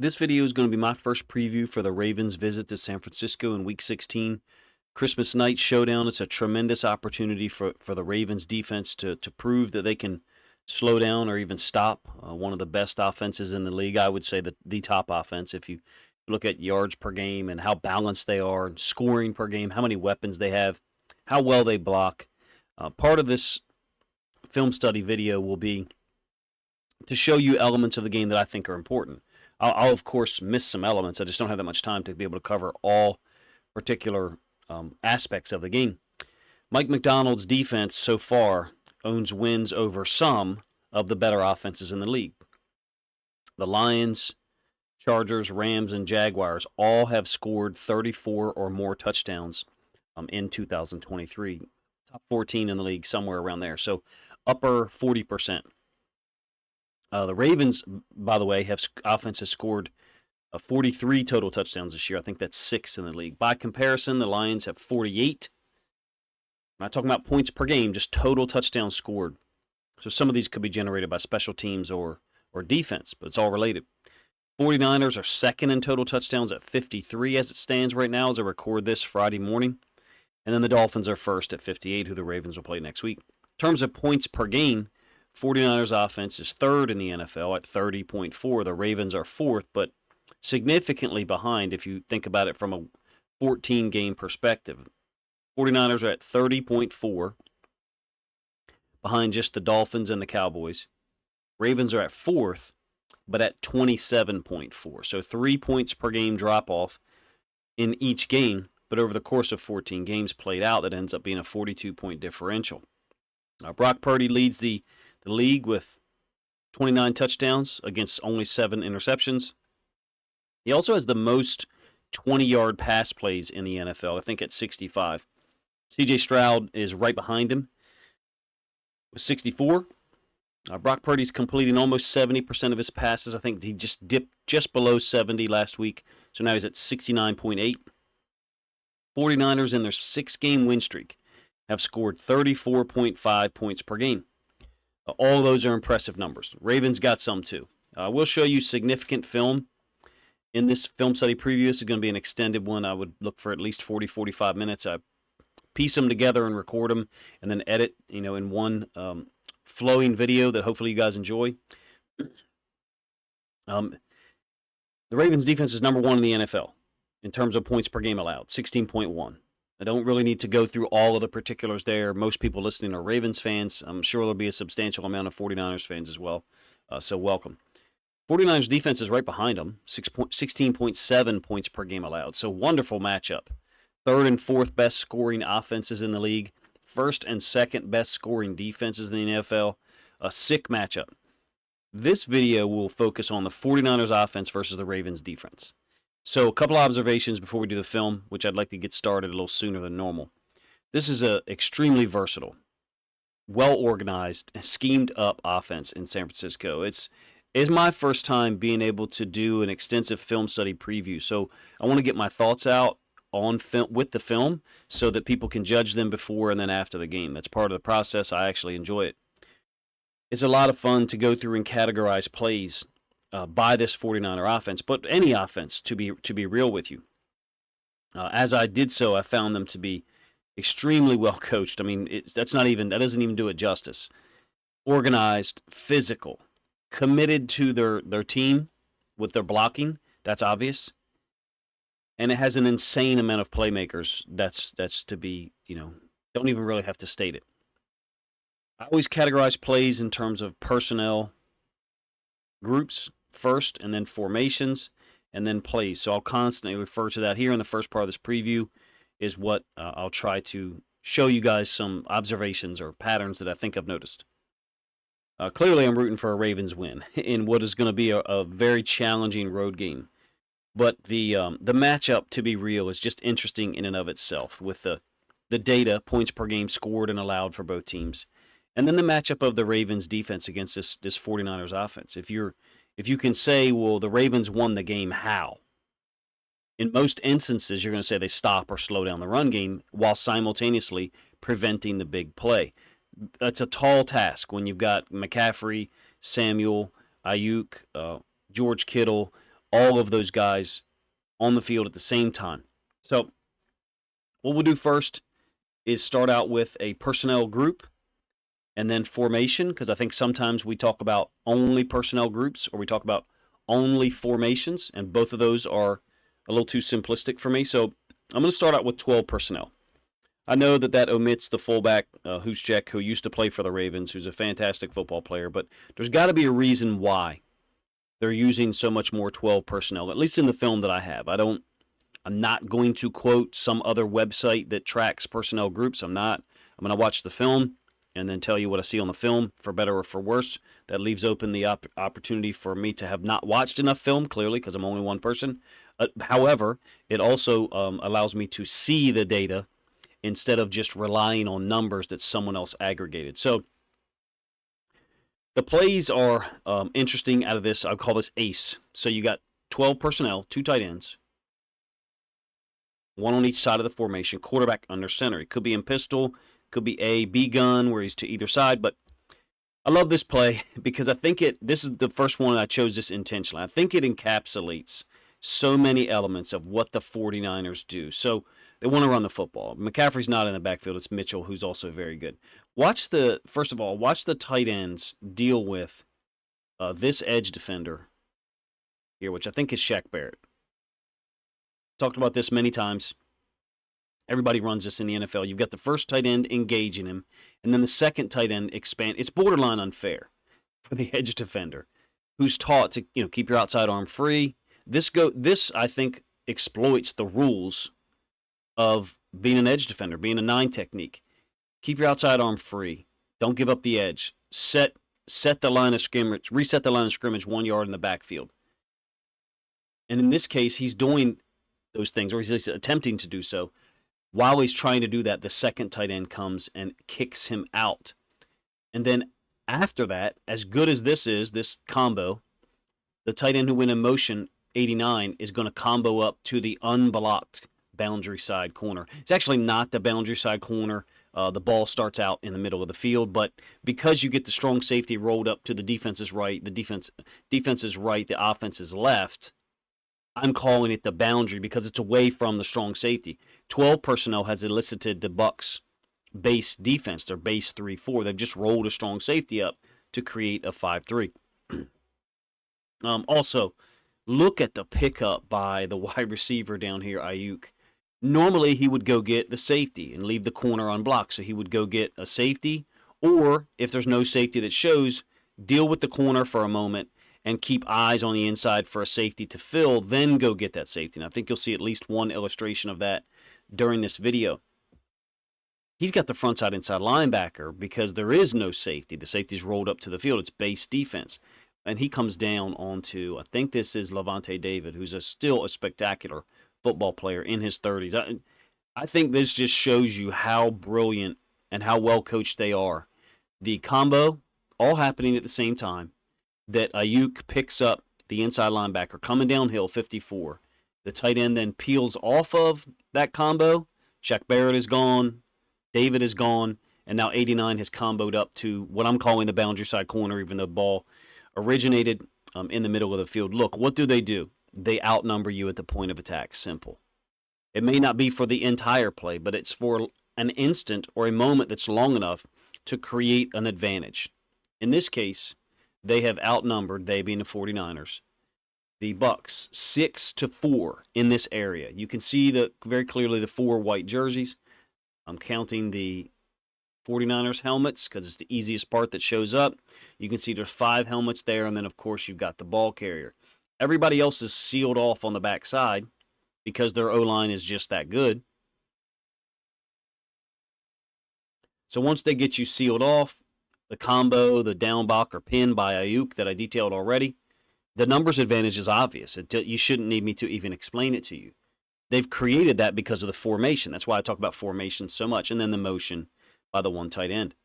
This video is going to be my first preview for the Ravens' visit to San Francisco in Week 16. Christmas night showdown. It's a tremendous opportunity for the Ravens defense to prove that they can slow down or even stop one of the best offenses in the league. I would say the top offense if you look at yards per game and how balanced they are, scoring per game, how many weapons they have, how well they block. Part of this film study video will be to show you elements of the game that I think are important. I'll of course miss some elements. I just don't have that much time to be able to cover all particular aspects of the game. Mike Macdonald's defense so far owns wins over some of the better offenses in the league. The Lions, Chargers, Rams, and Jaguars all have scored 34 or more touchdowns in 2023. Top 14 in the league, somewhere around there. So upper 40%. The Ravens, by the way, offense has scored 43 total touchdowns this year. I think that's 6th in the league. By comparison, the Lions have 48. I'm not talking about points per game, just total touchdowns scored. So some of these could be generated by special teams or defense, but it's all related. 49ers are second in total touchdowns at 53 as it stands right now as I record this Friday morning. And then the Dolphins are first at 58, who the Ravens will play next week. In terms of points per game, 49ers offense is third in the NFL at 30.4. The Ravens are fourth, but significantly behind if you think about it from a 14-game perspective. 49ers are at 30.4, behind just the Dolphins and the Cowboys. Ravens are at fourth, but at 27.4. So 3 points per game drop-off in each game, but over the course of 14 games played out, that ends up being a 42-point differential. Brock Purdy leads the league with 29 touchdowns against only 7 interceptions. He also has the most 20-yard pass plays in the NFL, I think at 65. C.J. Stroud is right behind him with 64. Brock Purdy's completing almost 70% of his passes. I think he just dipped just below 70 last week, so now he's at 69.8. 49ers in their 6-game win streak have scored 34.5 points per game. All of those are impressive numbers. Ravens got some too. We'll show you significant film in this film study preview. This is going to be an extended one. I would look for at least 40, 45 minutes. I piece them together and record them and then edit, in one flowing video that hopefully you guys enjoy. The Ravens defense is number 1 in the NFL in terms of points per game allowed, 16.1. I don't really need to go through all of the particulars there. Most people listening are Ravens fans. I'm sure there'll be a substantial amount of 49ers fans as well, so welcome. 49ers defense is right behind them, 16.7 points per game allowed, so wonderful matchup. Third and fourth best scoring offenses in the league, first and second best scoring defenses in the NFL, a sick matchup. This video will focus on the 49ers offense versus the Ravens defense. So a couple observations before we do the film, which I'd like to get started a little sooner than normal. This is an extremely versatile, well-organized, schemed-up offense in San Francisco. It's my first time being able to do an extensive film study preview, so I want to get my thoughts out on film with the film so that people can judge them before and then after the game. That's part of the process. I actually enjoy it. It's a lot of fun to go through and categorize plays by this 49er offense, but any offense, to be real with you. As I did so, I found them to be extremely well coached. I mean, that doesn't even do it justice. Organized, physical, committed to their team with their blocking. That's obvious. And it has an insane amount of playmakers. That's to be, don't even really have to state it. I always categorize plays in terms of personnel groups first, and then formations, and then plays. So I'll constantly refer to that here in the first part of this preview is what I'll try to show you guys some observations or patterns that I think I've noticed. Clearly, I'm rooting for a Ravens win in what is going to be a very challenging road game. But the matchup, to be real, is just interesting in and of itself with the data, points per game scored and allowed for both teams. And then the matchup of the Ravens defense against this 49ers offense. If you can say, well, the Ravens won the game, how? In most instances, you're going to say they stop or slow down the run game while simultaneously preventing the big play. That's a tall task when you've got McCaffrey, Samuel, Ayuk, George Kittle, all of those guys on the field at the same time. So what we'll do first is start out with a personnel group and then formation, because I think sometimes we talk about only personnel groups or we talk about only formations, and both of those are a little too simplistic for me. So I'm going to start out with 12 personnel. I know that omits the fullback, Juszczyk, who used to play for the Ravens, who's a fantastic football player, but there's got to be a reason why they're using so much more 12 personnel, at least in the film that I have. I'm not going to quote some other website that tracks personnel groups. I'm going to watch the film and then tell you what I see on the film, for better or for worse. That leaves open the opportunity for me to have not watched enough film, clearly, because I'm only one person. However, it also allows me to see the data instead of just relying on numbers that someone else aggregated. So the plays are interesting out of this. I call this ACE. So you got 12 personnel, 2 tight ends, 1 on each side of the formation, quarterback under center. It could be in pistol, could be A, B gun, where he's to either side. But I love this play because I think this is the first one I chose this intentionally. I think it encapsulates so many elements of what the 49ers do. So they want to run the football. McCaffrey's not in the backfield. It's Mitchell, who's also very good. First of all, watch the tight ends deal with this edge defender here, which I think is Shaq Barrett. Talked about this many times. Everybody runs this in the NFL. You've got the first tight end engaging him, and then the second tight end expand. It's borderline unfair for the edge defender, who's taught to keep your outside arm free. This I think exploits the rules of being an edge defender, being a 9 technique. Keep your outside arm free. Don't give up the edge. Set the line of scrimmage. Reset the line of scrimmage 1 yard in the backfield. And in this case, he's doing those things, or he's attempting to do so. While he's trying to do that, the second tight end comes and kicks him out. And then after that, as good as this combo, the tight end who went in motion, 89, is going to combo up to the unblocked boundary side corner. It's actually not the boundary side corner. The ball starts out in the middle of the field, but because you get the strong safety rolled up to the defense's right, the defense is right, the offense is left, I'm calling it the boundary because it's away from the strong safety. 12 personnel has elicited the Bucs' base defense, their base 3-4. They've just rolled a strong safety up to create a 5-3. Also, look at the pickup by the wide receiver down here, Aiyuk. Normally, he would go get the safety and leave the corner unblocked. So he would go get a safety, or if there's no safety that shows, deal with the corner for a moment and keep eyes on the inside for a safety to fill, then go get that safety. And I think you'll see at least one illustration of that during this video. He's got the frontside inside linebacker because there is no safety. The safety's rolled up to the field. It's base defense. And he comes down onto, I think this is Lavonte David, who's still a spectacular football player in his 30s. I think this just shows you how brilliant and how well coached they are. The combo, all happening at the same time, that Aiyuk picks up the inside linebacker coming downhill, 54. The tight end then peels off of that combo. Shaq Barrett is gone. David is gone. And now 89 has comboed up to what I'm calling the boundary side corner, even though the ball originated in the middle of the field. Look, what do? They outnumber you at the point of attack. Simple. It may not be for the entire play, but it's for an instant or a moment that's long enough to create an advantage. In this case, they have outnumbered, they being the 49ers, the Bucs 6-4 in this area. You can see very clearly the 4 white jerseys. I'm counting the 49ers helmets because it's the easiest part that shows up. You can see there's 5 helmets there, and then, of course, you've got the ball carrier. Everybody else is sealed off on the backside because their O-line is just that good. So once they get you sealed off, the combo, the down block or pin by Aiyuk that I detailed already, the numbers advantage is obvious. You shouldn't need me to even explain it to you. They've created that because of the formation. That's why I talk about formation so much. And then the motion by the 1 tight end.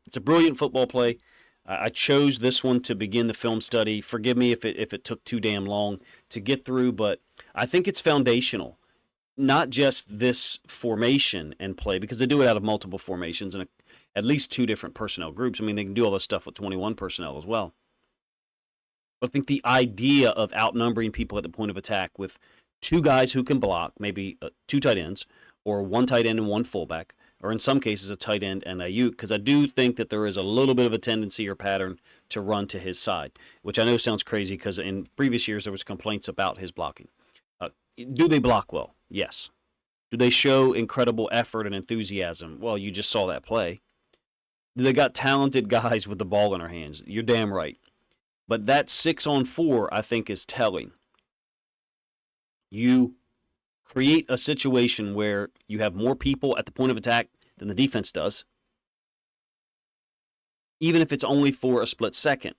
It's a brilliant football play. I chose this one to begin the film study. Forgive me if it took too damn long to get through, but I think it's foundational. Not just this formation and play, because they do it out of multiple formations and at least 2 different personnel groups. I mean, they can do all this stuff with 21 personnel as well. I think the idea of outnumbering people at the point of attack with two guys who can block, maybe two tight ends, or one tight end and one fullback, or in some cases a tight end and Aiyuk, because I do think that there is a little bit of a tendency or pattern to run to his side, which I know sounds crazy because in previous years there was complaints about his blocking. Do they block well? Yes. Do they show incredible effort and enthusiasm? Well, you just saw that play. They got talented guys with the ball in their hands. You're damn right. But that 6-on-4, I think, is telling. You create a situation where you have more people at the point of attack than the defense does, even if it's only for a split second.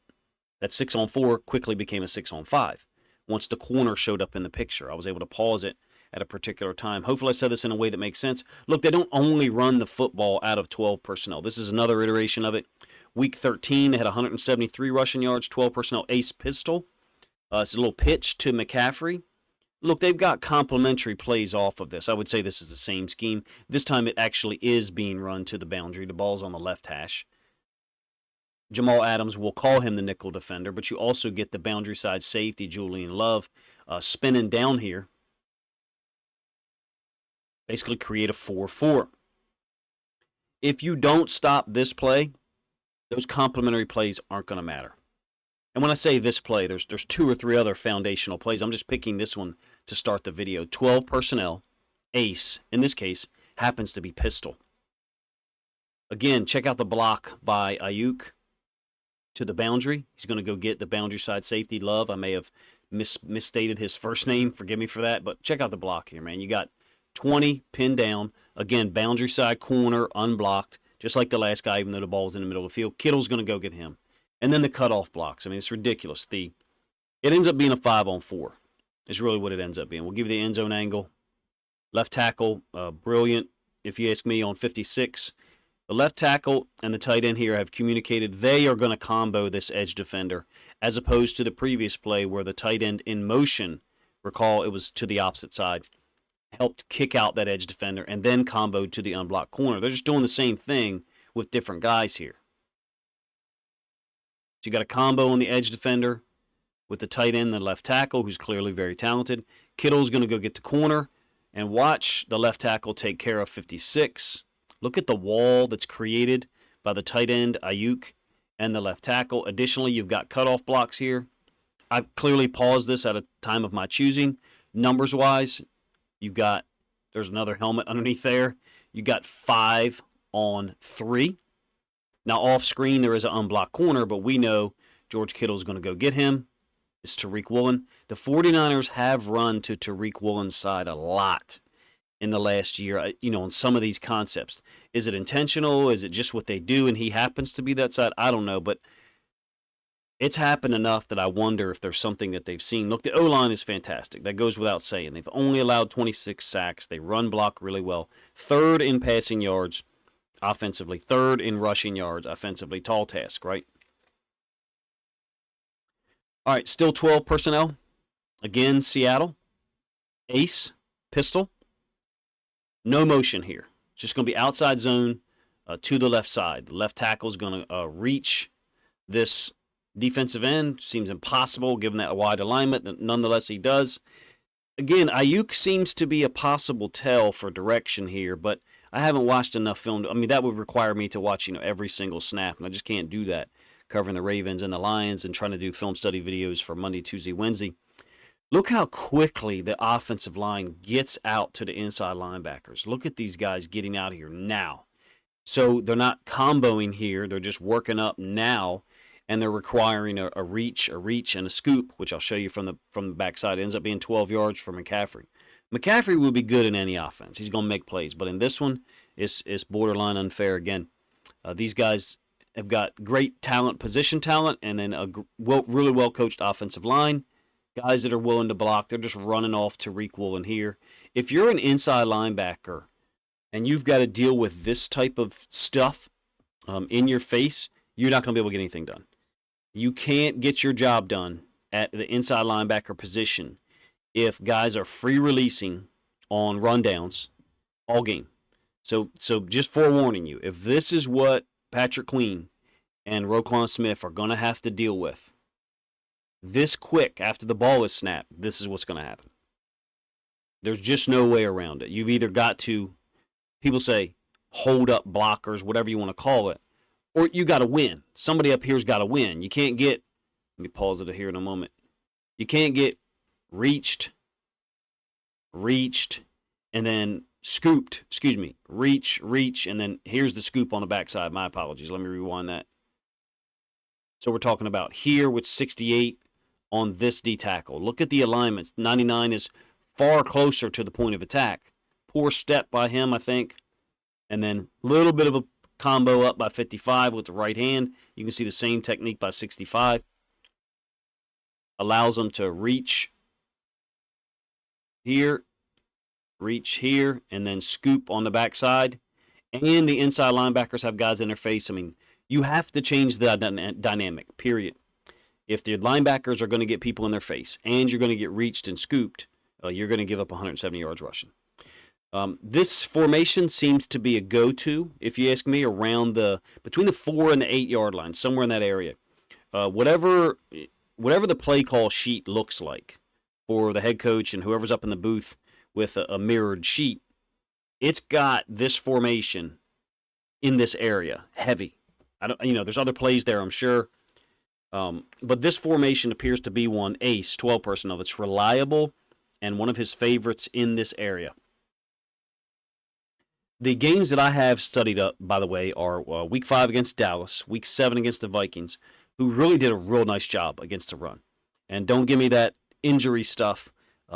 That 6-on-4 quickly became a 6-on-5 once the corner showed up in the picture. I was able to pause it at a particular time. Hopefully I said this in a way that makes sense. Look, they don't only run the football out of 12 personnel. This is another iteration of it. Week 13, they had 173 rushing yards, 12 personnel, ace pistol. It's a little pitch to McCaffrey. Look, they've got complementary plays off of this. I would say this is the same scheme. This time it actually is being run to the boundary. The ball's on the left hash. Jamal Adams will call him the nickel defender, but you also get the boundary side safety, Julian Love, spinning down here. Basically create a 4-4. If you don't stop this play, those complementary plays aren't going to matter. And when I say this play, there's 2 or 3 other foundational plays. I'm just picking this one to start the video. 12 personnel, ace, in this case, happens to be pistol. Again, check out the block by Aiyuk to the boundary. He's going to go get the boundary side safety, Love. I may have misstated his first name. Forgive me for that. But check out the block here, man. You got 20 pinned down. Again, boundary side corner, unblocked, just like the last guy, even though the ball was in the middle of the field. Kittle's going to go get him. And then the cutoff blocks. I mean, it's ridiculous. It ends up being a 5-on-4 is really what it ends up being. We'll give you the end zone angle. Left tackle, brilliant, if you ask me, on 56. The left tackle and the tight end here have communicated they are going to combo this edge defender, as opposed to the previous play where the tight end in motion, recall it was to the opposite side, helped kick out that edge defender and then comboed to the unblocked corner. They're just doing the same thing with different guys here. So you got a combo on the edge defender with the tight end and the left tackle, who's clearly very talented. Kittle's going to go get the corner and watch the left tackle take care of 56. Look at the wall that's created by the tight end, Aiyuk, and the left tackle. Additionally, you've got cutoff blocks here. I've clearly paused this at a time of my choosing. Numbers-wise, there's another helmet underneath there. You got 5-on-3. Now, off screen, there is an unblocked corner, but we know George Kittle is going to go get him. It's Tariq Woolen. The 49ers have run to Tariq Woolen's side a lot in the last year, on some of these concepts. Is it intentional? Is it just what they do and he happens to be that side? I don't know, but it's happened enough that I wonder if there's something that they've seen. Look, the O-line is fantastic. That goes without saying. They've only allowed 26 sacks. They run block really well. 3rd in passing yards offensively. 3rd in rushing yards offensively. Tall task, right? All right, still 12 personnel. Again, Seattle. Ace, pistol. No motion here. It's just going to be outside zone to the left side. The left tackle is going to reach this defensive end. Seems impossible given that wide alignment. Nonetheless, he does. Again, Aiyuk seems to be a possible tell for direction here, but I haven't watched enough film. I mean, that would require me to watch every single snap, and I just can't do that, covering the Ravens and the Lions and trying to do film study videos for Monday, Tuesday, Wednesday. Look how quickly the offensive line gets out to the inside linebackers. Look at these guys getting out here now. So they're not comboing here. They're just working up now, and they're requiring a reach, and a scoop, which I'll show you from the backside. It ends up being 12 yards for McCaffrey. McCaffrey will be good in any offense. He's going to make plays. But in this one, it's borderline unfair again. These guys have got great talent, position talent, and then a really well-coached offensive line. Guys that are willing to block, they're just running off Tariq Woolen here. If you're an inside linebacker and you've got to deal with this type of stuff in your face, you're not going to be able to get anything done. You can't get your job done at the inside linebacker position if guys are free releasing on rundowns all game. So just forewarning you, if this is what Patrick Queen and Roquan Smith are going to have to deal with, this quick after the ball is snapped, this is what's going to happen. There's just no way around it. You've either got to, people say, hold up blockers, whatever you want to call it, or you got to win. Somebody up here's got to win. You can't get, let me pause it here in a moment. You can't get reached, and then scooped, reach, and then here's the scoop on the backside. My apologies. Let me rewind that. So we're talking about here with 68 on this D tackle. Look at the alignments. 99 is far closer to the point of attack. Poor step by him, I think. And then a little bit of a combo up by 55 with the right hand. You can see the same technique by 65. Allows them to reach here, and then scoop on the backside. And the inside linebackers have guys in their face. I mean, you have to change the dynamic, period. If the linebackers are going to get people in their face and you're going to get reached and scooped, you're going to give up 170 yards rushing. This formation seems to be a go-to, if you ask me, around between the 4 and the 8 yard line, somewhere in that area. Whatever the play call sheet looks like for the head coach and whoever's up in the booth with a mirrored sheet, it's got this formation in this area, heavy. There's other plays there, I'm sure. But this formation appears to be one, ace, 12 personnel, that's reliable and one of his favorites in this area. The games that I have studied up, by the way, are Week 5 against Dallas, Week 7 against the Vikings, who really did a real nice job against the run. And don't give me that injury stuff.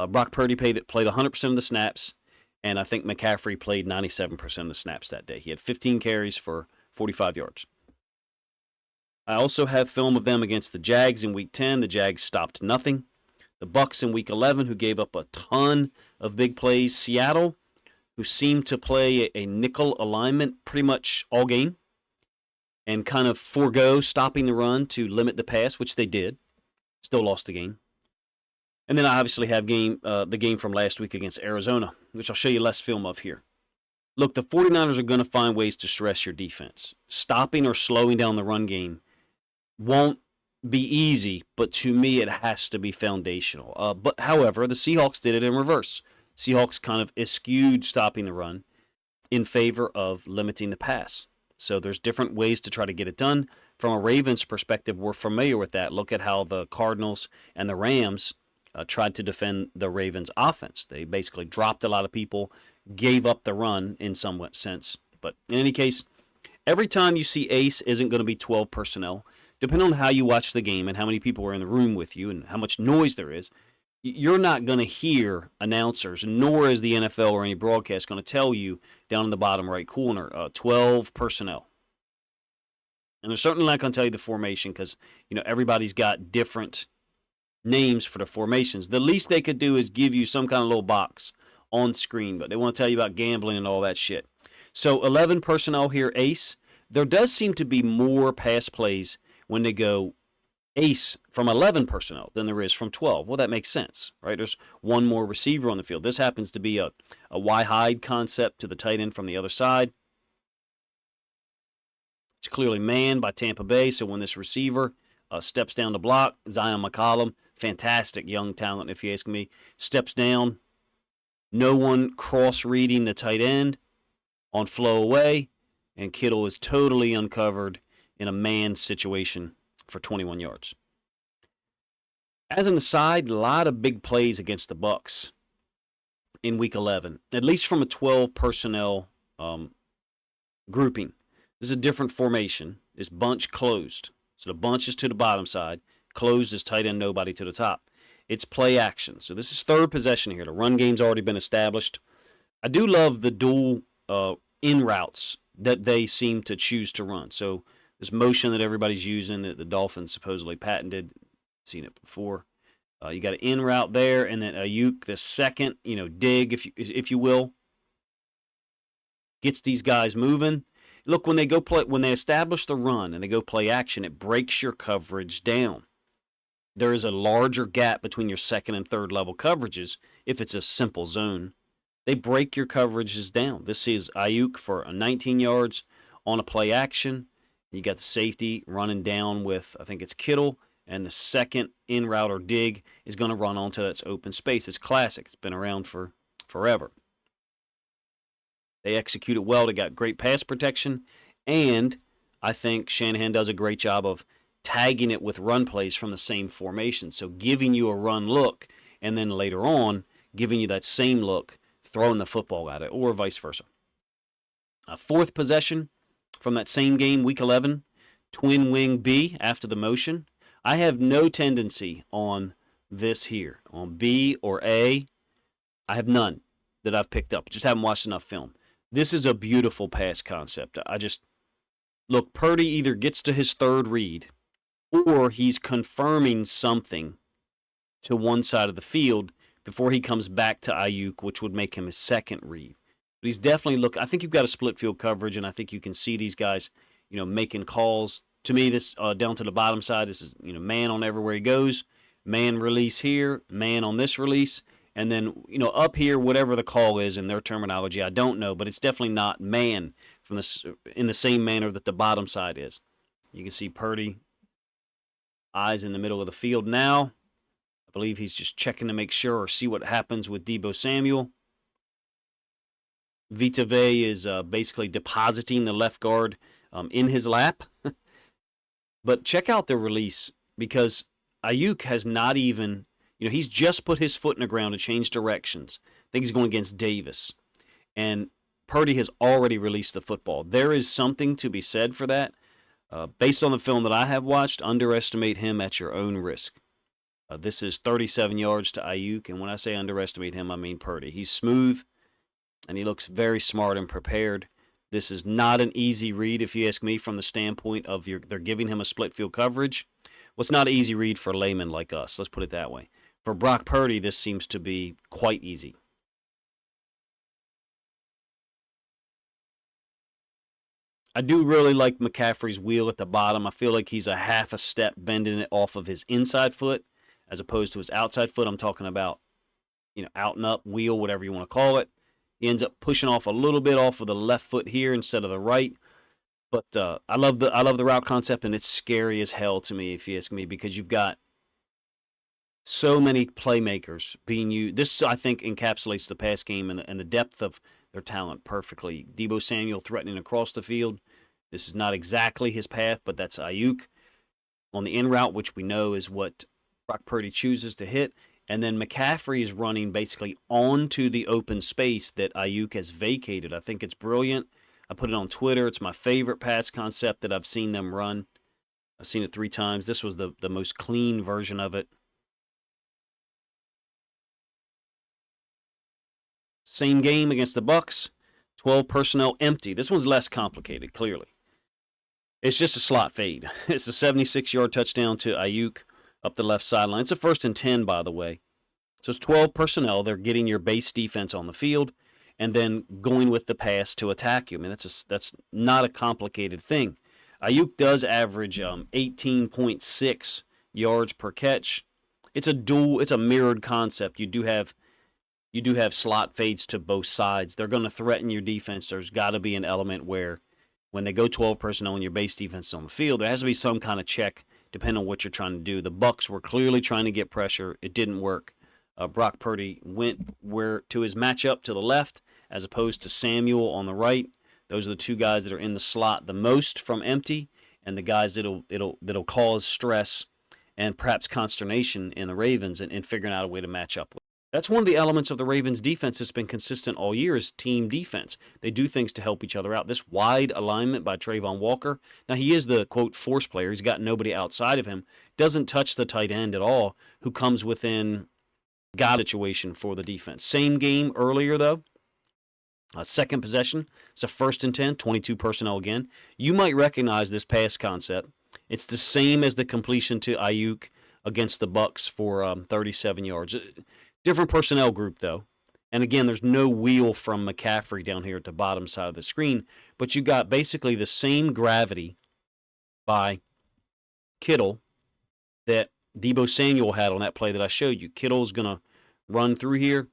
Brock Purdy played 100% of the snaps, and I think McCaffrey played 97% of the snaps that day. He had 15 carries for 45 yards. I also have film of them against the Jags in Week 10. The Jags stopped nothing. The Bucs in Week 11, who gave up a ton of big plays. Seattle, who seemed to play a nickel alignment pretty much all game and kind of forego stopping the run to limit the pass, which they did. Still lost the game. And then I obviously have the game from last week against Arizona, which I'll show you less film of here. Look, the 49ers are going to find ways to stress your defense. Stopping or slowing down the run game won't be easy, but to me it has to be foundational. But however, the Seahawks did it in reverse. Seahawks kind of eschewed stopping the run in favor of limiting the pass. So there's different ways to try to get it done. From a Ravens perspective, we're familiar with that. Look at how the Cardinals and the Rams tried to defend the Ravens' offense. They basically dropped a lot of people, gave up the run in some sense. But in any case, every time you see ace isn't going to be 12 personnel. Depending on how you watch the game and how many people are in the room with you and how much noise there is, you're not going to hear announcers, nor is the NFL or any broadcast going to tell you down in the bottom right corner, 12 personnel. And they're certainly not going to tell you the formation because, everybody's got different names for the formations. The least they could do is give you some kind of little box on screen, but they want to tell you about gambling and all that shit. So 11 personnel here, ace. There does seem to be more pass plays when they go ace from 11 personnel than there is from 12. Well, that makes sense, right? There's one more receiver on the field. This happens to be a Y-hide concept to the tight end from the other side. It's clearly manned by Tampa Bay, so when this receiver steps down to block, Zion McCollum, fantastic young talent if you ask me, steps down. No one cross-reading the tight end on flow away, and Kittle is totally uncovered in a man situation for 21 yards. As an aside, a lot of big plays against the Bucs in Week 11, at least from a 12 personnel grouping. This is a different formation. This bunch closed. So the bunch is to the bottom side. Closed is tight end, nobody to the top. It's play action. So this is third possession here. The run game's already been established. I do love the dual in routes that they seem to choose to run. So this motion that everybody's using that the Dolphins supposedly patented, seen it before. You got an in route there, and then Ayuk, the second, dig, if you will, gets these guys moving. Look, when they establish the run and they go play action, it breaks your coverage down. There is a larger gap between your second and third level coverages if it's a simple zone. They break your coverages down. This is Ayuk for 19 yards on a play action. You got the safety running down with, I think it's Kittle, and the second in route or dig is going to run onto that open space. It's classic. It's been around for forever. They execute it well. They got great pass protection, and I think Shanahan does a great job of tagging it with run plays from the same formation. So giving you a run look, and then later on giving you that same look, throwing the football at it, or vice versa. A fourth possession from that same game, Week 11, twin wing B after the motion. I have no tendency on this here, on B or A. I have none that I've picked up. Just haven't watched enough film. This is a beautiful pass concept. Look, Purdy either gets to his third read or he's confirming something to one side of the field before he comes back to Aiyuk, which would make him his second read. But he's definitely I think you've got a split field coverage, and I think you can see these guys, making calls. To me, this down to the bottom side, this is, man on everywhere he goes, man release here, man on this release, and then, up here, whatever the call is in their terminology, I don't know, but it's definitely not man in the same manner that the bottom side is. You can see Purdy, eyes in the middle of the field now. I believe he's just checking to make sure or see what happens with Deebo Samuel. Vita Vea is basically depositing the left guard in his lap. But check out the release, because Aiyuk has not even, he's just put his foot in the ground to change directions. I think he's going against Davis. And Purdy has already released the football. There is something to be said for that. Based on the film that I have watched, underestimate him at your own risk. This is 37 yards to Aiyuk, and when I say underestimate him, I mean Purdy. He's smooth, and he looks very smart and prepared. This is not an easy read, if you ask me, from the standpoint of they're giving him a split field coverage. Well, it's not an easy read for laymen like us. Let's put it that way. For Brock Purdy, this seems to be quite easy. I do really like McCaffrey's wheel at the bottom. I feel like he's a half a step bending it off of his inside foot as opposed to his outside foot. I'm talking about, out and up, wheel, whatever you want to call it. He ends up pushing off a little bit off of the left foot here instead of the right. But I love the route concept, and it's scary as hell to me, if you ask me, because you've got so many playmakers being used. This, I think, encapsulates the pass game and the depth of their talent perfectly. Deebo Samuel threatening across the field. This is not exactly his path, but that's Aiyuk on the in route, which we know is what Brock Purdy chooses to hit. And then McCaffrey is running basically onto the open space that Aiyuk has vacated. I think it's brilliant. I put it on Twitter. It's my favorite pass concept that I've seen them run. I've seen it 3 times. This was the most clean version of it. Same game against the Bucs. 12 personnel empty. This one's less complicated, clearly. It's just a slot fade. It's a 76-yard touchdown to Aiyuk up the left sideline. It's a 1st and 10, by the way. So it's 12 personnel. They're getting your base defense on the field and then going with the pass to attack you. I mean, that's not a complicated thing. Aiyuk does average 18.6 yards per catch. It's a mirrored concept. You do have slot fades to both sides. They're going to threaten your defense. There's got to be an element where when they go 12 personnel and your base defense is on the field, there has to be some kind of check depending on what you're trying to do. The Bucs were clearly trying to get pressure. It didn't work. Brock Purdy went to his matchup to the left as opposed to Samuel on the right. Those are the two guys that are in the slot the most from empty, and the guys that'll cause stress and perhaps consternation in the Ravens in figuring out a way to match up with. That's one of the elements of the Ravens' defense that's been consistent all year is team defense. They do things to help each other out. This wide alignment by Trayvon Walker. Now, he is the, quote, force player. He's got nobody outside of him. Doesn't touch the tight end at all, who comes within God situation for the defense. Same game earlier, though. Second possession. It's a 1st and 10, 22 personnel again. You might recognize this pass concept. It's the same as the completion to Aiyuk against the Bucs for 37 yards. Different personnel group, though. And again, there's no wheel from McCaffrey down here at the bottom side of the screen, but you got basically the same gravity by Kittle that Deebo Samuel had on that play that I showed you. Kittle's going to run through here,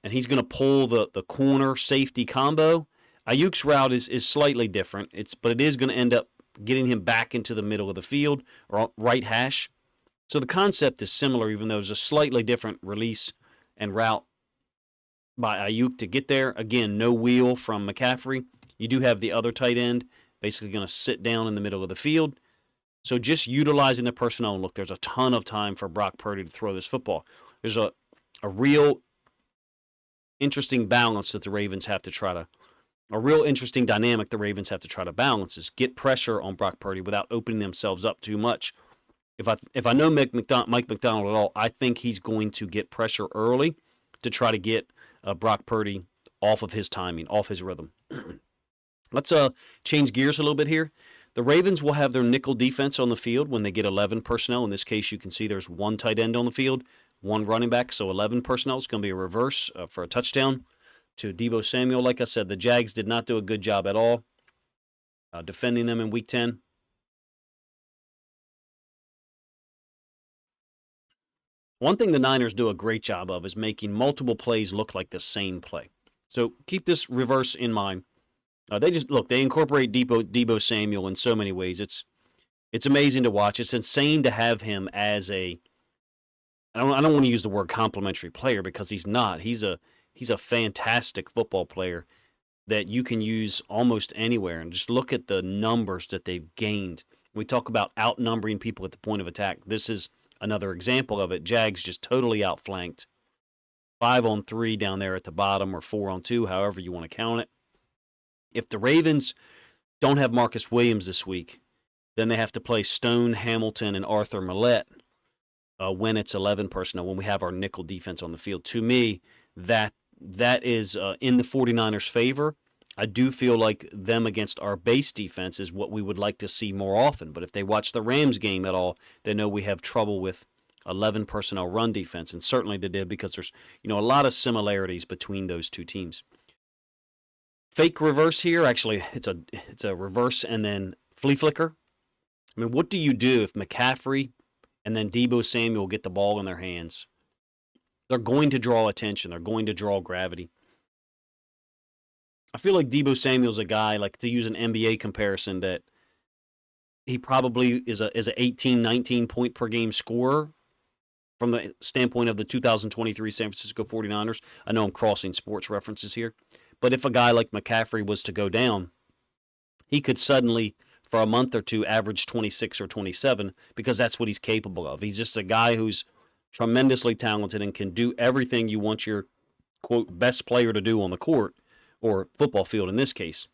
and he's going to pull the corner safety combo. Aiyuk's route is slightly different, but it is going to end up getting him back into the middle of the field, or right hash. So the concept is similar, even though there's a slightly different release and route by Aiyuk to get there. Again, no wheel from McCaffrey. You do have the other tight end basically going to sit down in the middle of the field. So just utilizing the personnel. Look, there's a ton of time for Brock Purdy to throw this football. There's a real interesting balance that the Ravens have to try to, a real interesting dynamic the Ravens have to try to balance is get pressure on Brock Purdy without opening themselves up too much. If I know Mike Macdonald at all, I think he's going to get pressure early to try to get Brock Purdy off of his timing, off his rhythm. Let's change gears a little bit here. The Ravens will have their nickel defense on the field when they get 11 personnel. In this case, you can see there's one tight end on the field, one running back, so 11 personnel. It's going to be a reverse for a touchdown to Deebo Samuel. Like I said, the Jags did not do a good job at all defending them in Week 10. One thing the Niners do a great job of is making multiple plays look like the same play. So keep this reverse in mind. They incorporate Deebo Samuel in so many ways. It's amazing to watch. It's insane to have him as I don't want to use the word complimentary player because he's not. He's a fantastic football player that you can use almost anywhere. And just look at the numbers that they've gained. We talk about outnumbering people at the point of attack. This is another example of it. Jags just totally outflanked. 5-on-3 down there at the bottom, or 4-on-2, however you want to count it. If the Ravens don't have Marcus Williams this week, then they have to play Stone, Hamilton, and Arthur Millette when it's 11 personnel, when we have our nickel defense on the field. To me, that is in the 49ers' favor. I do feel like them against our base defense is what we would like to see more often. But if they watch the Rams game at all, they know we have trouble with 11 personnel run defense, and certainly they did because there's a lot of similarities between those two teams. Fake reverse here, actually, it's a reverse and then flea flicker. I mean, what do you do if McCaffrey and then Deebo Samuel get the ball in their hands? They're going to draw attention. They're going to draw gravity. I feel like Deebo Samuel's a guy, like to use an NBA comparison, that he probably is a 18, 19 point per game scorer from the standpoint of the 2023 San Francisco 49ers. I know I'm crossing sports references here. But if a guy like McCaffrey was to go down, he could suddenly, for a month or two, average 26 or 27 because that's what he's capable of. He's just a guy who's tremendously talented and can do everything you want your, quote, best player to do on the court, or football field in this case.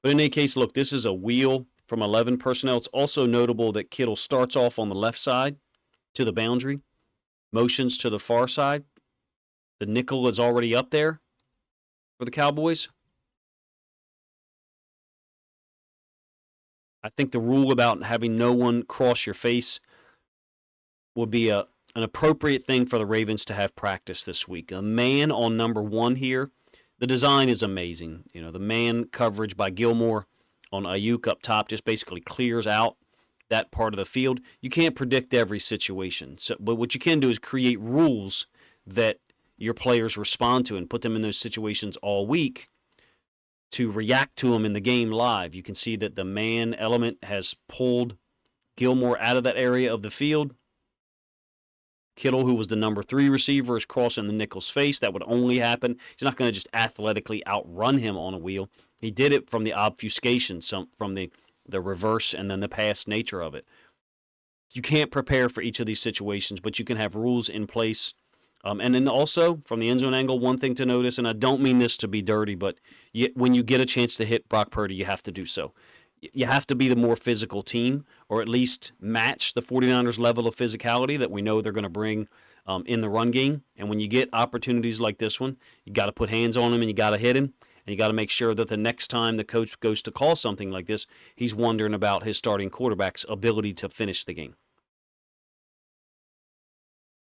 But in any case, look, this is a wheel from 11 personnel. It's also notable that Kittle starts off on the left side to the boundary, motions to the far side. The nickel is already up there for the Cowboys. I think the rule about having no one cross your face would be an appropriate thing for the Ravens to have practice this week. A man on number 1 here. The design is amazing. The man coverage by Gilmore on Aiyuk up top just basically clears out that part of the field. You can't predict every situation. But what you can do is create rules that your players respond to and put them in those situations all week to react to them in the game live. You can see that the man element has pulled Gilmore out of that area of the field. Kittle, who was the number 3 receiver, is crossing the nickel's face. That would only happen. He's not going to just athletically outrun him on a wheel. He did it from the obfuscation, from the reverse and then the pass nature of it. You can't prepare for each of these situations, but you can have rules in place. And then also, from the end zone angle, one thing to notice, and I don't mean this to be dirty, but when you get a chance to hit Brock Purdy, you have to do so. You have to be the more physical team, or at least match the 49ers' level of physicality that we know they're going to bring in the run game. And when you get opportunities like this one, you got to put hands on him and you got to hit him. And you got to make sure that the next time the coach goes to call something like this, he's wondering about his starting quarterback's ability to finish the game.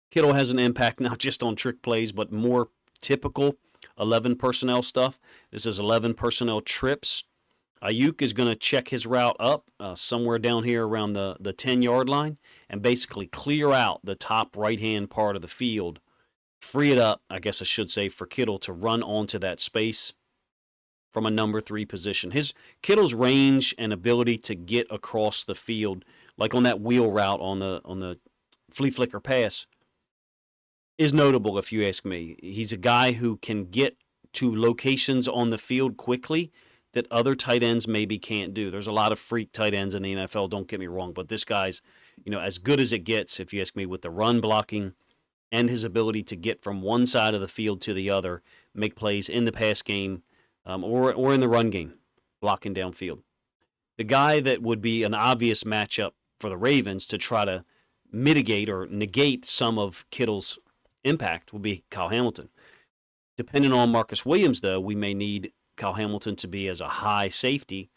Kittle has an impact not just on trick plays, but more typical 11 personnel stuff. This is 11 personnel trips. Aiyuk is going to check his route up somewhere down here around the 10-yard line and basically clear out the top right-hand part of the field. Free it up, I guess I should say, for Kittle to run onto that space from a number 3 position. Kittle's range and ability to get across the field, like on that wheel route on the flea flicker pass is notable, if you ask me. He's a guy who can get to locations on the field quickly that other tight ends maybe can't do. There's a lot of freak tight ends in the NFL, don't get me wrong, but this guy's, as good as it gets, if you ask me, with the run blocking and his ability to get from one side of the field to the other, make plays in the pass game or in the run game, blocking downfield. The guy that would be an obvious matchup for the Ravens to try to mitigate or negate some of Kittle's impact will be Kyle Hamilton. Depending on Marcus Williams, though, we may need Kyle Hamilton to be as a high safety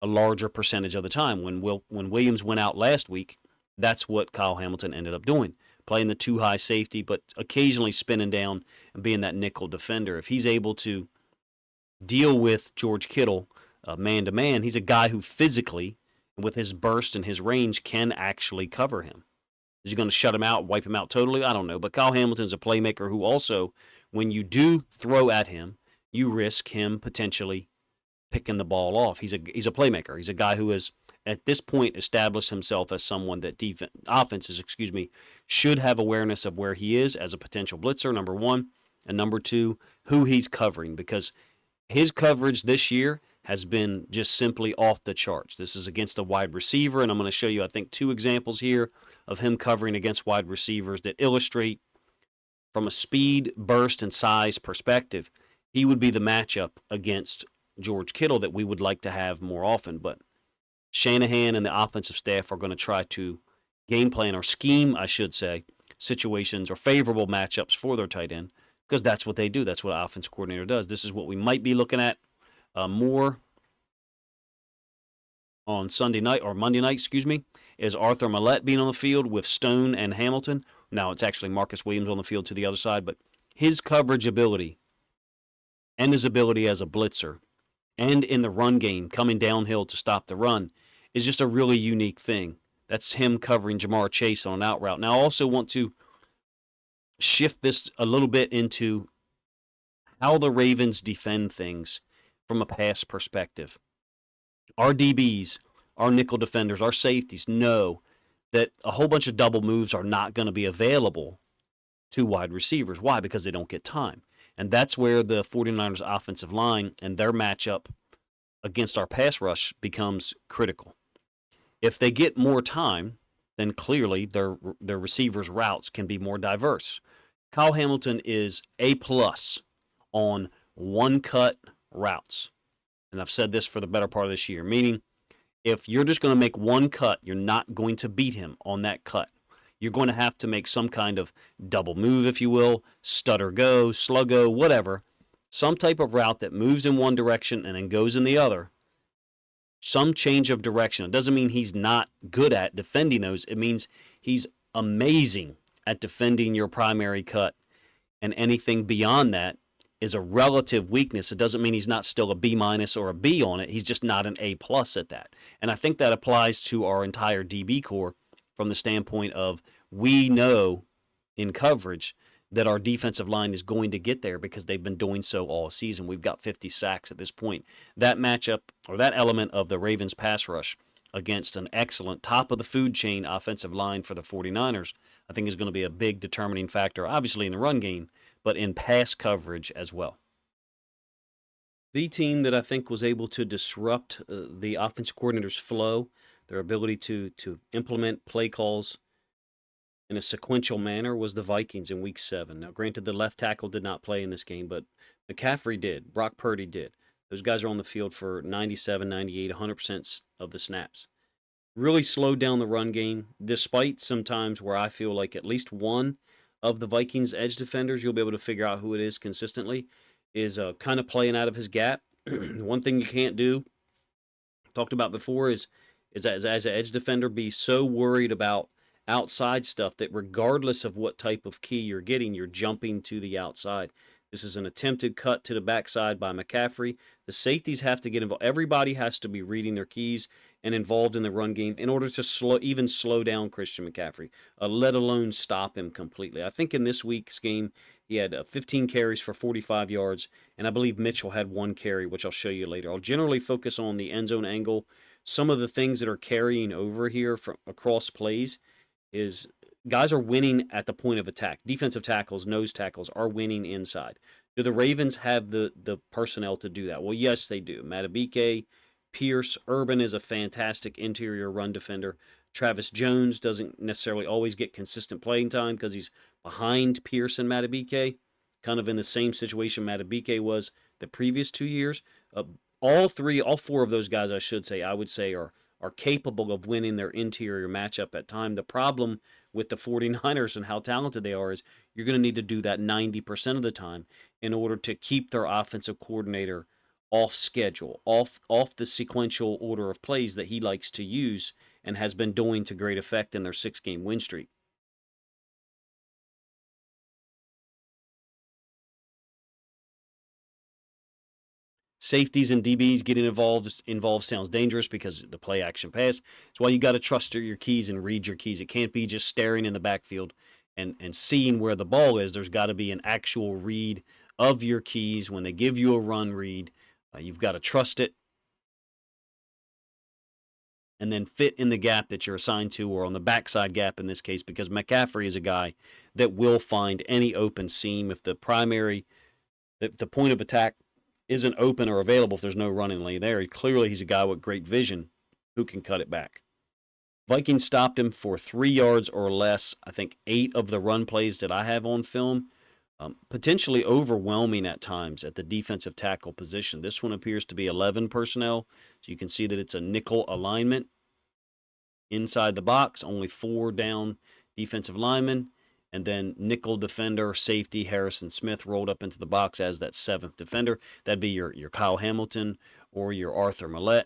a larger percentage of the time. When Williams went out last week, that's what Kyle Hamilton ended up doing, playing the too high safety, but occasionally spinning down and being that nickel defender. If he's able to deal with George Kittle man-to-man, he's a guy who physically, with his burst and his range, can actually cover him. Is he going to shut him out, wipe him out totally? I don't know. But Kyle Hamilton's a playmaker who also, when you do throw at him, you risk him potentially picking the ball off. He's a playmaker. He's a guy who has, at this point, established himself as someone that offenses should have awareness of where he is as a potential blitzer, number one, and number two, who he's covering, because his coverage this year has been just simply off the charts. This is against a wide receiver, and I'm going to show you, I think, 2 examples here of him covering against wide receivers that illustrate, from a speed, burst, and size perspective, he would be the matchup against George Kittle that we would like to have more often. But Shanahan and the offensive staff are going to try to game plan or scheme, I should say, situations or favorable matchups for their tight end, because that's what they do. That's what an offensive coordinator does. This is what we might be looking at more on Sunday night or Monday night, is Arthur Millette being on the field with Stone and Hamilton. Now it's actually Marcus Williams on the field to the other side, but his coverage ability and his ability as a blitzer and in the run game, coming downhill to stop the run, is just a really unique thing. That's him covering Jamar Chase on an out route. Now I also want to shift this a little bit into how the Ravens defend things from a pass perspective. Our DBs, our nickel defenders, our safeties know that a whole bunch of double moves are not going to be available to wide receivers. Why? Because they don't get time. And that's where the 49ers offensive line and their matchup against our pass rush becomes critical. If they get more time, then clearly their receivers' routes can be more diverse. Kyle Hamilton is A+ on one-cut routes. And I've said this for the better part of this year, meaning if you're just going to make one cut, you're not going to beat him on that cut. You're going to have to make some kind of double move, if you will, stutter go, sluggo, whatever, some type of route that moves in one direction and then goes in the other. Some change of direction. It doesn't mean he's not good at defending those. It means he's amazing at defending your primary cut, and anything beyond that is a relative weakness. It doesn't mean he's not still a B- or a B on it. He's just not an A+ at that. And I think that applies to our entire DB core from the standpoint of we know in coverage that our defensive line is going to get there because they've been doing so all season. We've got 50 sacks at this point. That matchup or that element of the Ravens pass rush against an excellent top of the food chain offensive line for the 49ers, I think is going to be a big determining factor, obviously in the run game, but in pass coverage as well. The team that I think was able to disrupt the offensive coordinator's flow, their ability to implement play calls in a sequential manner, was the Vikings in Week 7. Now, granted, the left tackle did not play in this game, but McCaffrey did. Brock Purdy did. Those guys are on the field for 97, 98, 100% of the snaps. Really slowed down the run game, despite sometimes where I feel like at least one of the Vikings edge defenders, you'll be able to figure out who it is consistently, is kind of playing out of his gap. One thing you can't do, talked about before, is as an edge defender, be so worried about outside stuff that regardless of what type of key you're getting, you're jumping to the outside. This is an attempted cut to the backside by McCaffrey. The safeties have to get involved. Everybody has to be reading their keys and involved in the run game in order to slow down Christian McCaffrey, let alone stop him completely. I think in this week's game, he had 15 carries for 45 yards, and I believe Mitchell had 1 carry, which I'll show you later. I'll generally focus on the end zone angle. Some of the things that are carrying over here from across plays is guys are winning at the point of attack. Defensive tackles, nose tackles are winning inside. Do the Ravens have the personnel to do that? Well, yes, they do. Madubuike, Pierce, Urban is a fantastic interior run defender. Travis Jones doesn't necessarily always get consistent playing time because he's behind Pierce and Madubuike, kind of in the same situation Madubuike was the previous 2 years. All four of those guys, I would say, are capable of winning their interior matchup at time. The problem with the 49ers and how talented they are is you're going to need to do that 90% of the time in order to keep their offensive coordinator off schedule, off the sequential order of plays that he likes to use and has been doing to great effect in their 6-game win streak. Safeties and DBs getting involved sounds dangerous because the play action pass. It's why you got to trust your keys and read your keys. It can't be just staring in the backfield and seeing where the ball is. There's got to be an actual read of your keys when they give you a run read. You've got to trust it and then fit in the gap that you're assigned to, or on the backside gap in this case, because McCaffrey is a guy that will find any open seam if the point of attack isn't open or available, if there's no running lane there. He's a guy with great vision who can cut it back. Vikings stopped him for 3 yards or less. I think 8 of the run plays that I have on film, potentially overwhelming at times at the defensive tackle position. This one appears to be 11 personnel, so you can see that it's a nickel alignment inside the box, only 4 down defensive linemen. And then nickel defender, safety, Harrison Smith rolled up into the box as that 7th defender. That'd be your Kyle Hamilton or your Arthur Millette.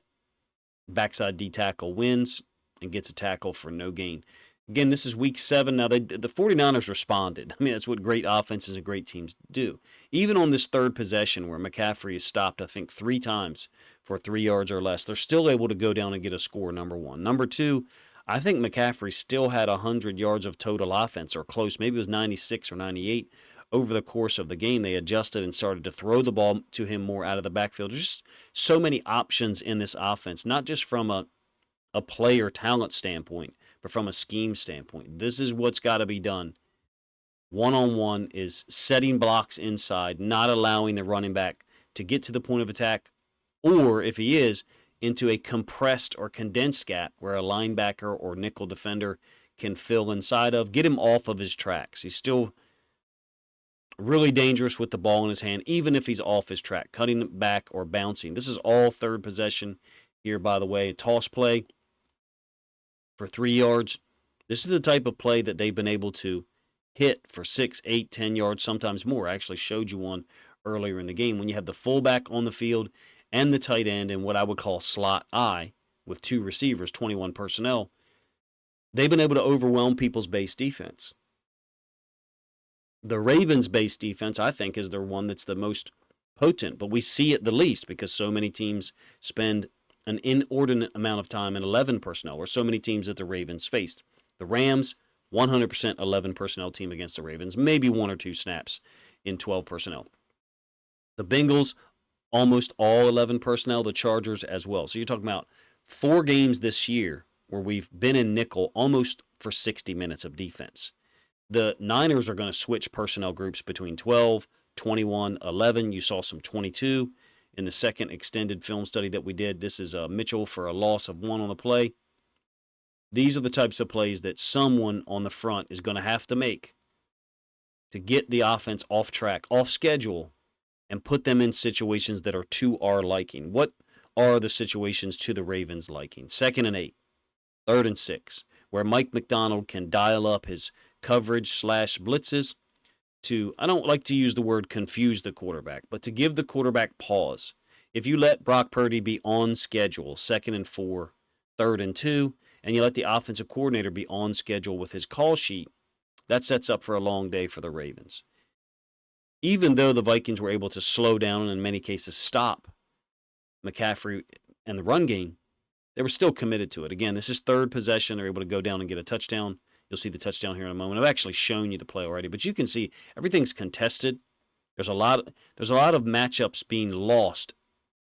Backside D tackle wins and gets a tackle for no gain. Again, this is week 7. Now, the 49ers responded. I mean, that's what great offenses and great teams do. Even on this third possession where McCaffrey is stopped, I think, 3 times for 3 yards or less, they're still able to go down and get a score, number one. Number two, I think McCaffrey still had 100 yards of total offense, or close. Maybe it was 96 or 98 over the course of the game. They adjusted and started to throw the ball to him more out of the backfield. There's just so many options in this offense, not just from a player talent standpoint, but from a scheme standpoint. This is what's got to be done. One-on-one is setting blocks inside, not allowing the running back to get to the point of attack, or if he is, into a compressed or condensed gap where a linebacker or nickel defender can fill inside of. Get him off of his tracks. He's still really dangerous with the ball in his hand, even if he's off his track, cutting it back or bouncing. This is all third possession here, by the way. A toss play for 3 yards. This is the type of play that they've been able to hit for 6, 8, 10 yards, sometimes more. I actually showed you one earlier in the game when you have the fullback on the field and the tight end in what I would call slot I with 2 receivers, 21 personnel. They've been able to overwhelm people's base defense. The Ravens' base defense, I think, is the one that's the most potent, but we see it the least because so many teams spend an inordinate amount of time in 11 personnel, or so many teams that the Ravens faced. The Rams, 100% 11 personnel team against the Ravens, maybe 1 or 2 snaps in 12 personnel. The Bengals, almost all 11 personnel, the Chargers as well. So you're talking about 4 games this year where we've been in nickel almost for 60 minutes of defense. The Niners are going to switch personnel groups between 12, 21, 11. You saw some 22 in the second extended film study that we did. This is Mitchell for a loss of 1 on the play. These are the types of plays that someone on the front is going to have to make to get the offense off track, off schedule, and put them in situations that are to our liking. What are the situations to the Ravens' liking? 2nd and 8, 3rd and 6, where Mike McDonald can dial up his coverage / blitzes to, I don't like to use the word confuse the quarterback, but to give the quarterback pause. If you let Brock Purdy be on schedule, 2nd and 4, 3rd and 2, and you let the offensive coordinator be on schedule with his call sheet, that sets up for a long day for the Ravens. Even though the Vikings were able to slow down and in many cases stop McCaffrey and the run game, they were still committed to it. Again, this is third possession. They're able to go down and get a touchdown. You'll see the touchdown here in a moment. I've actually shown you the play already, but you can see everything's contested. There's a lot of matchups being lost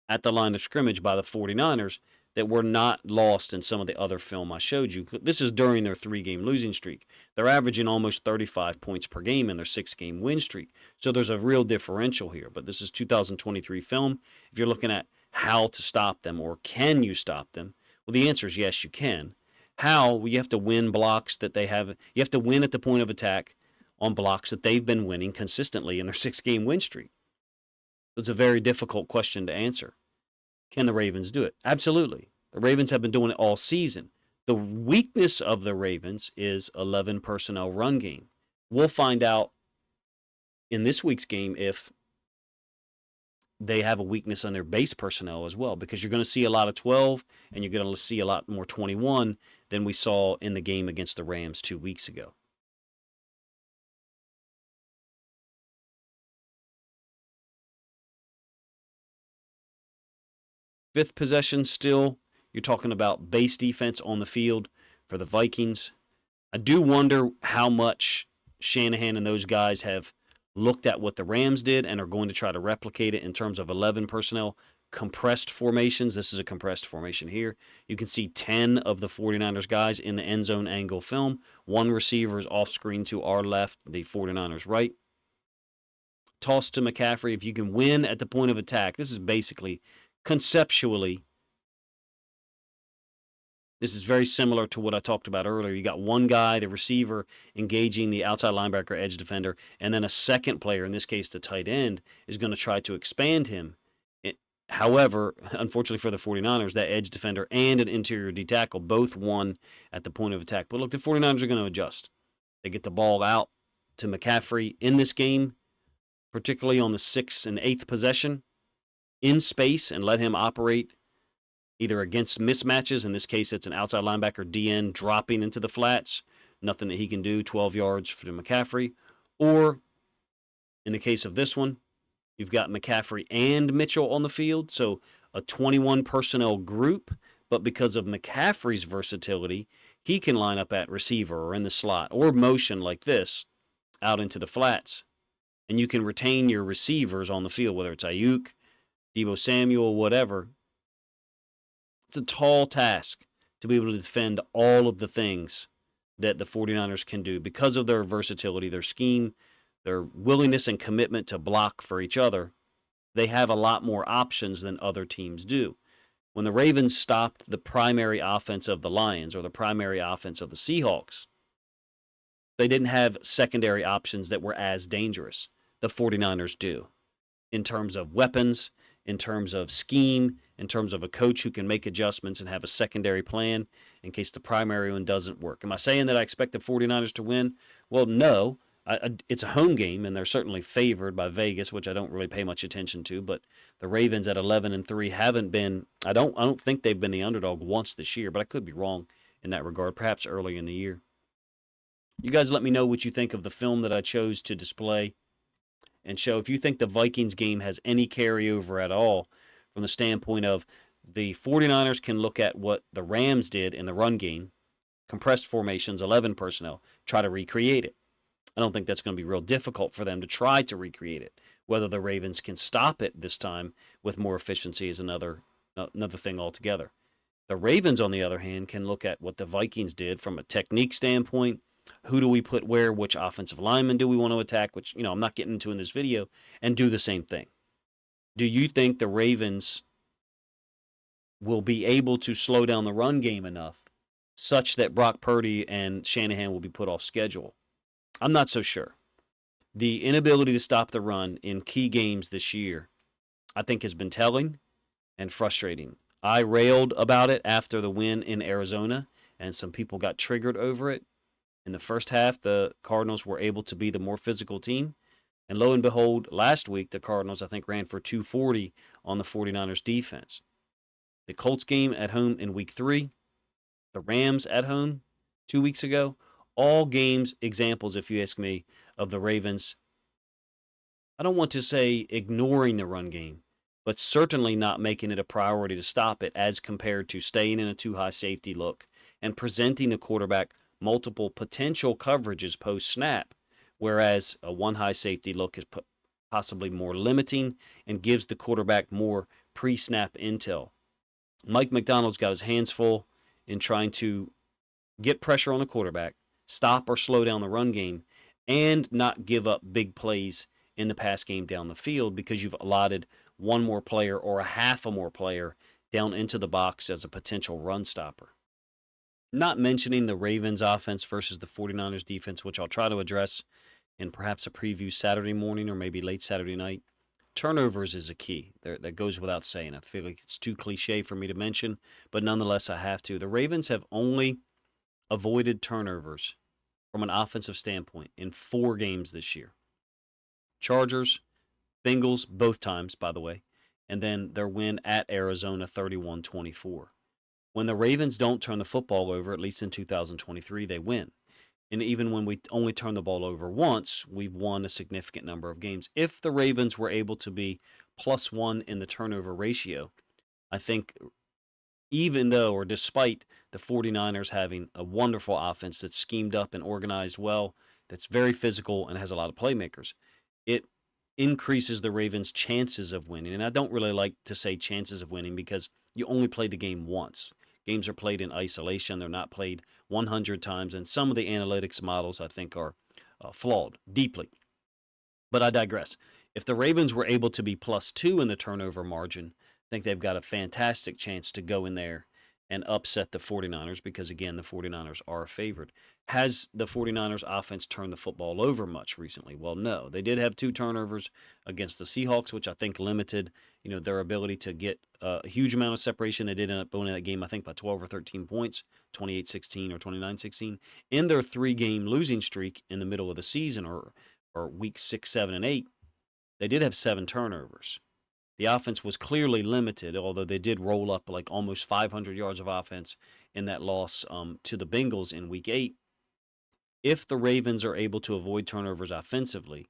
at the line of scrimmage by the 49ers that were not lost in some of the other film I showed you. This is during their 3-game losing streak. They're averaging almost 35 points per game in their 6-game win streak. So there's a real differential here. But this is 2023 film. If you're looking at how to stop them or can you stop them, well, the answer is yes, you can. How? Well, you have to win blocks that they have. You have to win at the point of attack on blocks that they've been winning consistently in their 6-game win streak. It's a very difficult question to answer. Can the Ravens do it? Absolutely. The Ravens have been doing it all season. The weakness of the Ravens is 11 personnel run game. We'll find out in this week's game if they have a weakness on their base personnel as well, because you're going to see a lot of 12 and you're going to see a lot more 21 than we saw in the game against the Rams 2 weeks ago. Fifth possession still, you're talking about base defense on the field for the Vikings. I do wonder how much Shanahan and those guys have looked at what the Rams did and are going to try to replicate it in terms of 11 personnel, compressed formations. This is a compressed formation here. You can see 10 of the 49ers guys in the end zone angle film. One receiver is off screen to our left, the 49ers right. Toss to McCaffrey. If you can win at the point of attack, this is basically conceptually, this is very similar to what I talked about earlier. You got one guy, the receiver, engaging the outside linebacker, edge defender, and then a second player, in this case the tight end, is going to try to expand him. However, unfortunately for the 49ers, that edge defender and an interior D tackle both won at the point of attack. But look, the 49ers are going to adjust. They get the ball out to McCaffrey in this game, particularly on the 6th and 8th possession, in space, and let him operate either against mismatches. In this case, it's an outside linebacker, DN, dropping into the flats. Nothing that he can do, 12 yards for McCaffrey. Or, in the case of this one, you've got McCaffrey and Mitchell on the field, so a 21 personnel group, but because of McCaffrey's versatility, he can line up at receiver or in the slot or motion like this out into the flats. And you can retain your receivers on the field, whether it's Ayuk, Deebo Samuel, whatever. It's a tall task to be able to defend all of the things that the 49ers can do because of their versatility, their scheme, their willingness and commitment to block for each other. They have a lot more options than other teams do. When the Ravens stopped the primary offense of the Lions or the primary offense of the Seahawks, they didn't have secondary options that were as dangerous. The 49ers do, in terms of weapons, in terms of scheme, in terms of a coach who can make adjustments and have a secondary plan in case the primary one doesn't work. Am I saying that I expect the 49ers to win? Well, no. It's a home game, and they're certainly favored by Vegas, which I don't really pay much attention to. But the Ravens at 11-3 haven't been. I don't think they've been the underdog once this year, but I could be wrong in that regard. Perhaps early in the year. You guys, let me know what you think of the film that I chose to display and show. If you think the Vikings game has any carryover at all, from the standpoint of the 49ers can look at what the Rams did in the run game, compressed formations, 11 personnel, try to recreate it. I don't think that's going to be real difficult for them to try to recreate it. Whether the Ravens can stop it this time with more efficiency is another thing altogether. The Ravens, on the other hand, can look at what the Vikings did from a technique standpoint. Who do we put where? Which offensive lineman do we want to attack? Which, I'm not getting into in this video, and do the same thing. Do you think the Ravens will be able to slow down the run game enough such that Brock Purdy and Shanahan will be put off schedule? I'm not so sure. The inability to stop the run in key games this year, I think, has been telling and frustrating. I railed about it after the win in Arizona, and some people got triggered over it. In the first half, the Cardinals were able to be the more physical team. And lo and behold, last week, the Cardinals, I think, ran for 240 on the 49ers defense. The Colts game at home in week 3, the Rams at home 2 weeks ago, all games, examples, if you ask me, of the Ravens, I don't want to say ignoring the run game, but certainly not making it a priority to stop it as compared to staying in a too-high safety look and presenting the quarterback multiple potential coverages post-snap, whereas a one-high safety look is possibly more limiting and gives the quarterback more pre-snap intel. Mike McDonald's got his hands full in trying to get pressure on the quarterback, stop or slow down the run game, and not give up big plays in the pass game down the field because you've allotted one more player or a half a more player down into the box as a potential run stopper. Not mentioning the Ravens offense versus the 49ers defense, which I'll try to address in perhaps a preview Saturday morning or maybe late Saturday night. Turnovers is a key. That goes without saying. I feel like it's too cliche for me to mention, but nonetheless, I have to. The Ravens have only avoided turnovers from an offensive standpoint in 4 games this year. Chargers, Bengals, both times, by the way, and then their win at Arizona 31-24. When the Ravens don't turn the football over, at least in 2023, they win. And even when we only turn the ball over once, we've won a significant number of games. If the Ravens were able to be +1 in the turnover ratio, I think even though or despite the 49ers having a wonderful offense that's schemed up and organized well, that's very physical and has a lot of playmakers, it increases the Ravens' chances of winning. And I don't really like to say chances of winning because you only play the game once. Games are played in isolation. They're not played 100 times. And some of the analytics models, I think, are flawed deeply. But I digress. If the Ravens were able to be +2 in the turnover margin, I think they've got a fantastic chance to go in there and upset the 49ers because, again, the 49ers are favored. Has the 49ers offense turned the football over much recently? Well, no. They did have 2 turnovers against the Seahawks, which I think limited, their ability to get a huge amount of separation. They did end up winning that game, I think, by 12 or 13 points, 28-16 or 29-16. In their 3-game losing streak in the middle of the season or week 6, 7, and 8, they did have 7 turnovers. The offense was clearly limited, although they did roll up like almost 500 yards of offense in that loss to the Bengals in Week 8. If the Ravens are able to avoid turnovers offensively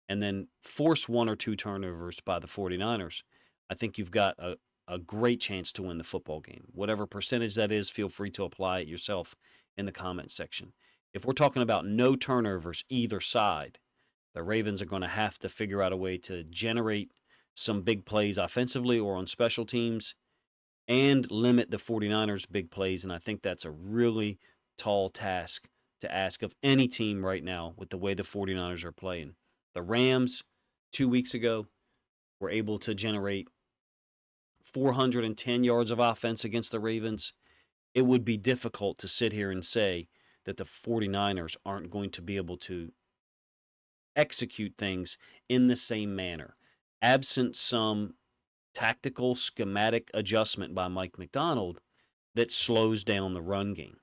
and then force 1 or 2 turnovers by the 49ers, I think you've got a great chance to win the football game. Whatever percentage that is, feel free to apply it yourself in the comment section. If we're talking about no turnovers either side, the Ravens are going to have to figure out a way to generate some big plays offensively or on special teams and limit the 49ers' big plays. And I think that's a really tall task to ask of any team right now with the way the 49ers are playing. The Rams, 2 weeks ago, were able to generate 410 yards of offense against the Ravens. It would be difficult to sit here and say that the 49ers aren't going to be able to execute things in the same manner. Absent some tactical schematic adjustment by Mike McDonald that slows down the run game.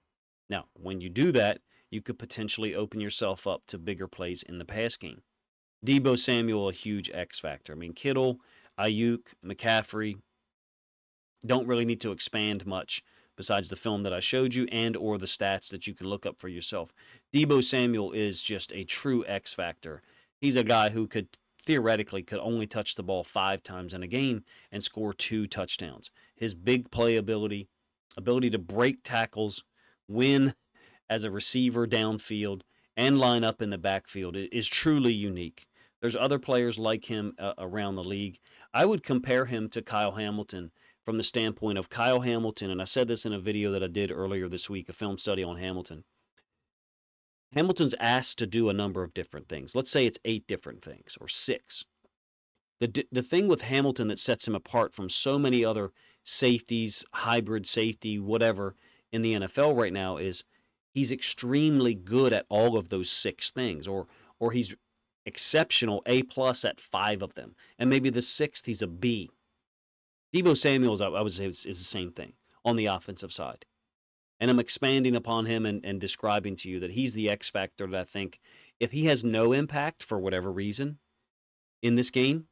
Now, when you do that, you could potentially open yourself up to bigger plays in the pass game. Deebo Samuel, a huge X factor. I mean, Kittle, Ayuk, McCaffrey don't really need to expand much besides the film that I showed you and or the stats that you can look up for yourself. Deebo Samuel is just a true X factor. He's a guy who could only touch the ball 5 times in a game and score 2 touchdowns. His big play ability to break tackles, win as a receiver downfield, and line up in the backfield is truly unique. There's other players like him around the league. I would compare him to Kyle Hamilton from the standpoint of Kyle Hamilton, and I said this in a video that I did earlier this week, a film study on Hamilton. Hamilton's asked to do a number of different things. Let's say it's 8 different things or 6. The thing with Hamilton that sets him apart from so many other safeties, hybrid safety, whatever, in the NFL right now is he's extremely good at all of those 6 things, or he's exceptional, A+ at 5 of them, and maybe the 6th he's a B. Deebo Samuel, I would say, is the same thing on the offensive side. And I'm expanding upon him and describing to you that he's the X factor that I think if he has no impact for whatever reason in this game,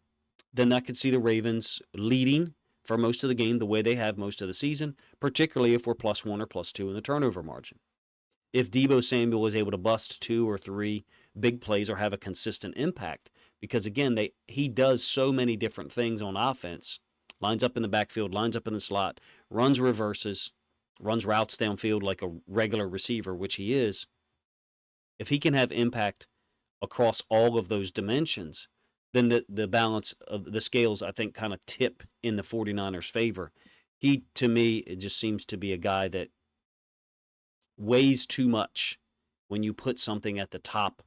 then I could see the Ravens leading for most of the game the way they have most of the season, particularly if we're +1 or +2 in the turnover margin. If Deebo Samuel is able to bust 2 or 3 big plays or have a consistent impact, because again, he does so many different things on offense, lines up in the backfield, lines up in the slot, runs reverses, runs routes downfield like a regular receiver, which he is. If he can have impact across all of those dimensions, then the balance of the scales, I think, kind of tip in the 49ers' favor. He, to me, it just seems to be a guy that weighs too much when you put something at the top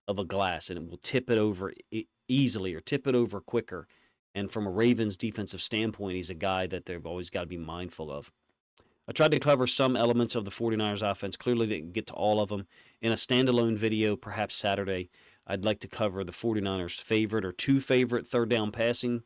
of a glass, and it will tip it over easily or tip it over quicker. And from a Ravens defensive standpoint, he's a guy that they've always got to be mindful of. I tried to cover some elements of the 49ers offense. Clearly didn't get to all of them. In a standalone video, perhaps Saturday, I'd like to cover the 49ers' favorite or two favorite third down passing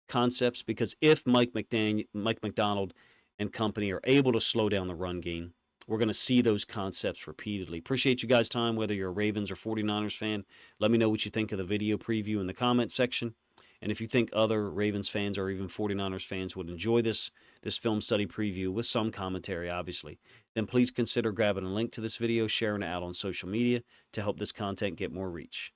concepts, because if Mike McDonald and company are able to slow down the run game, we're going to see those concepts repeatedly. Appreciate you guys' time, whether you're a Ravens or 49ers fan. Let me know what you think of the video preview in the comment section. And if you think other Ravens fans or even 49ers fans would enjoy this film study preview with some commentary, obviously, then please consider grabbing a link to this video, sharing it out on social media to help this content get more reach.